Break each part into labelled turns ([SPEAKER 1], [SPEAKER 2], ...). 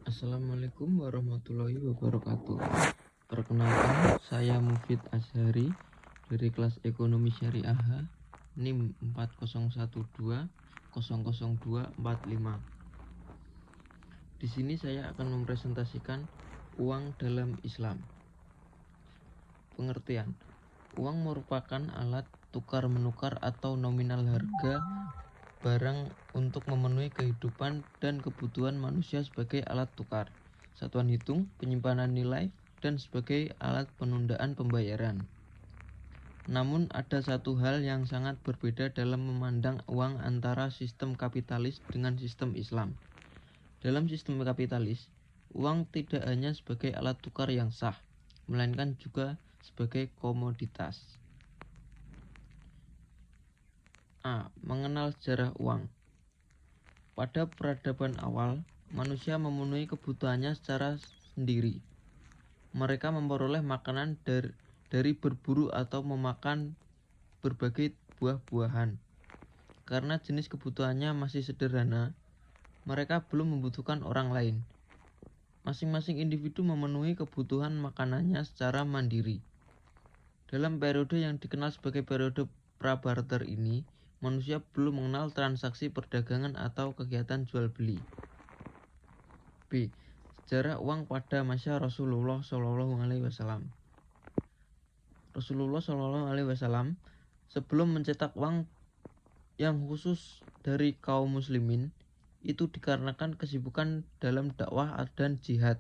[SPEAKER 1] Assalamualaikum warahmatullahi wabarakatuh. Perkenalkan, saya Mufid Azhari dari kelas Ekonomi Syariah NIM 4012000245. Di sini saya akan mempresentasikan uang dalam Islam. Pengertian: uang merupakan alat tukar-menukar atau nominal harga barang untuk memenuhi kehidupan dan kebutuhan manusia sebagai alat tukar, satuan hitung, penyimpanan nilai, dan sebagai alat penundaan pembayaran. Namun ada satu hal yang sangat berbeda dalam memandang uang antara sistem kapitalis dengan sistem Islam. Dalam sistem kapitalis, uang tidak hanya sebagai alat tukar yang sah, melainkan juga sebagai komoditas. A. Mengenal sejarah uang. Pada peradaban awal, manusia memenuhi kebutuhannya secara sendiri. Mereka memperoleh makanan dari berburu atau memakan berbagai buah-buahan. Karena jenis kebutuhannya masih sederhana, mereka belum membutuhkan orang lain. Masing-masing individu memenuhi kebutuhan makanannya secara mandiri. Dalam periode yang dikenal sebagai periode prabarter ini, manusia belum mengenal transaksi perdagangan atau kegiatan jual beli. B. Sejarah uang pada masa Rasulullah SAW. Rasulullah SAW sebelum mencetak uang yang khusus dari kaum muslimin itu dikarenakan kesibukan dalam dakwah dan jihad.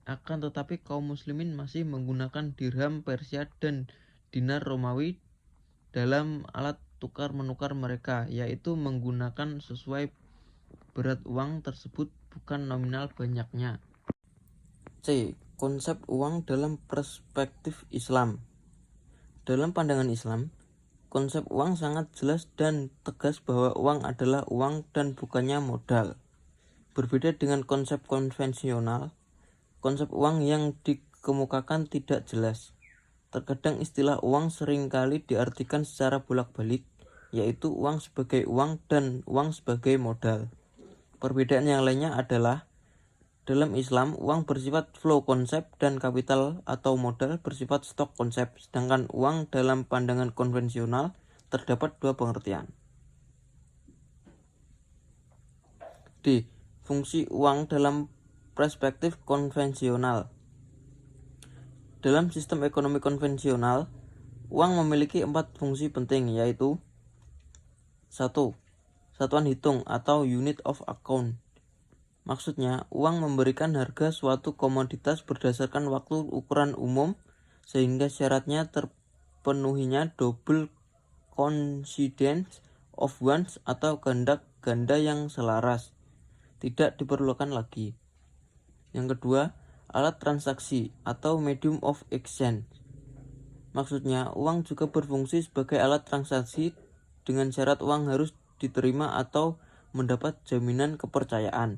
[SPEAKER 1] Akan tetapi kaum muslimin masih menggunakan dirham Persia dan dinar Romawi dalam alat tukar-menukar mereka, yaitu menggunakan sesuai berat uang tersebut, bukan nominal banyaknya. C. Konsep uang dalam perspektif Islam. Dalam pandangan Islam, konsep uang sangat jelas dan tegas bahwa uang adalah uang dan bukannya modal. Berbeda dengan konsep konvensional, konsep uang yang dikemukakan tidak jelas. Terkadang istilah uang seringkali diartikan secara bolak-balik, yaitu uang sebagai uang dan uang sebagai modal. Perbedaan yang lainnya adalah, dalam Islam, uang bersifat flow konsep dan kapital atau modal bersifat stok konsep, sedangkan uang dalam pandangan konvensional terdapat dua pengertian. D. Fungsi uang dalam perspektif konvensional. Dalam sistem ekonomi konvensional, uang memiliki 4 fungsi penting, yaitu 1. Satuan hitung atau unit of account. Maksudnya, uang memberikan harga suatu komoditas berdasarkan waktu ukuran umum, sehingga syaratnya terpenuhinya double coincidence of ones atau kehendak ganda yang selaras tidak diperlukan lagi. Yang kedua, alat transaksi atau medium of exchange. Maksudnya, uang juga berfungsi sebagai alat transaksi dengan syarat uang harus diterima atau mendapat jaminan kepercayaan.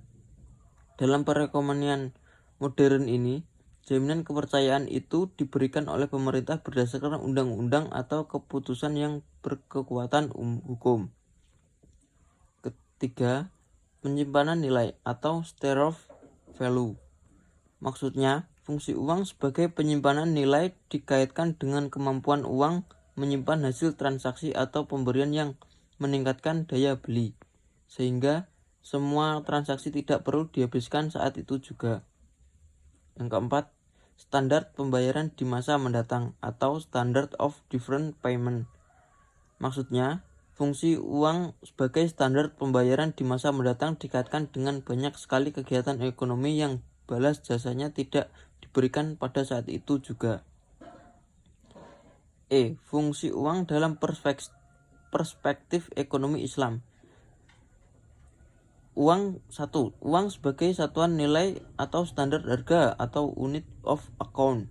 [SPEAKER 1] Dalam perekonomian modern ini, jaminan kepercayaan itu diberikan oleh pemerintah berdasarkan undang-undang atau keputusan yang berkekuatan hukum. Ketiga, penyimpanan nilai atau store of value. Maksudnya, fungsi uang sebagai penyimpanan nilai dikaitkan dengan kemampuan uang menyimpan hasil transaksi atau pemberian yang meningkatkan daya beli, sehingga semua transaksi tidak perlu dihabiskan saat itu juga. Yang keempat, standar pembayaran di masa mendatang atau standard of different payment. Maksudnya, fungsi uang sebagai standar pembayaran di masa mendatang dikaitkan dengan banyak sekali kegiatan ekonomi yang balas jasanya tidak diberikan pada saat itu juga. E. Fungsi uang dalam perspektif ekonomi Islam. Uang sebagai satuan nilai atau standar harga atau unit of account.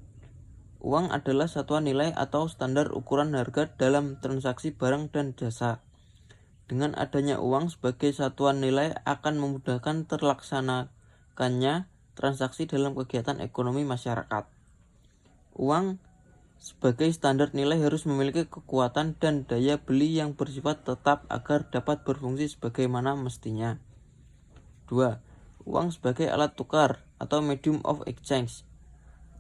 [SPEAKER 1] Uang adalah satuan nilai atau standar ukuran harga dalam transaksi barang dan jasa. Dengan adanya uang sebagai satuan nilai akan memudahkan terlaksanakannya transaksi dalam kegiatan ekonomi masyarakat. Uang sebagai standar nilai harus memiliki kekuatan dan daya beli yang bersifat tetap agar dapat berfungsi sebagaimana mestinya. 2. Uang sebagai alat tukar atau medium of exchange.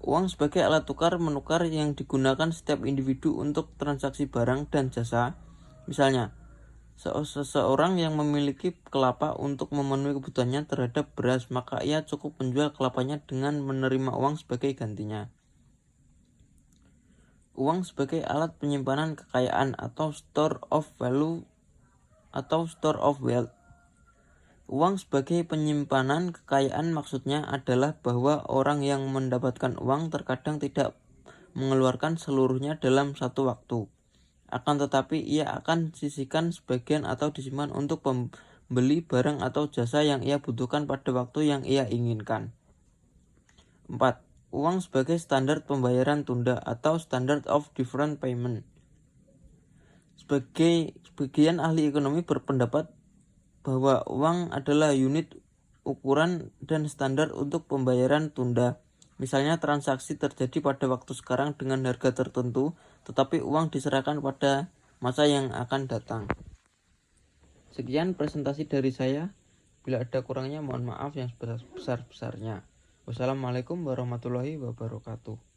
[SPEAKER 1] Uang sebagai alat tukar menukar yang digunakan setiap individu untuk transaksi barang dan jasa. Misalnya, seseorang yang memiliki kelapa untuk memenuhi kebutuhannya terhadap beras, maka ia cukup menjual kelapanya dengan menerima uang sebagai gantinya. Uang sebagai alat penyimpanan kekayaan atau store of value atau store of wealth. Uang sebagai penyimpanan kekayaan maksudnya adalah bahwa orang yang mendapatkan uang terkadang tidak mengeluarkan seluruhnya dalam satu waktu. Akan tetapi ia akan sisihkan sebagian atau disimpan untuk membeli barang atau jasa yang ia butuhkan pada waktu yang ia inginkan. 4. Uang sebagai standar pembayaran tunda atau standard of deferred payment. Sebagian ahli ekonomi berpendapat bahwa uang adalah unit ukuran dan standar untuk pembayaran tunda. Misalnya transaksi terjadi pada waktu sekarang dengan harga tertentu, tetapi uang diserahkan pada masa yang akan datang. Sekian presentasi dari saya. Bila ada kurangnya mohon maaf yang sebesar-besarnya. Wassalamualaikum warahmatullahi wabarakatuh.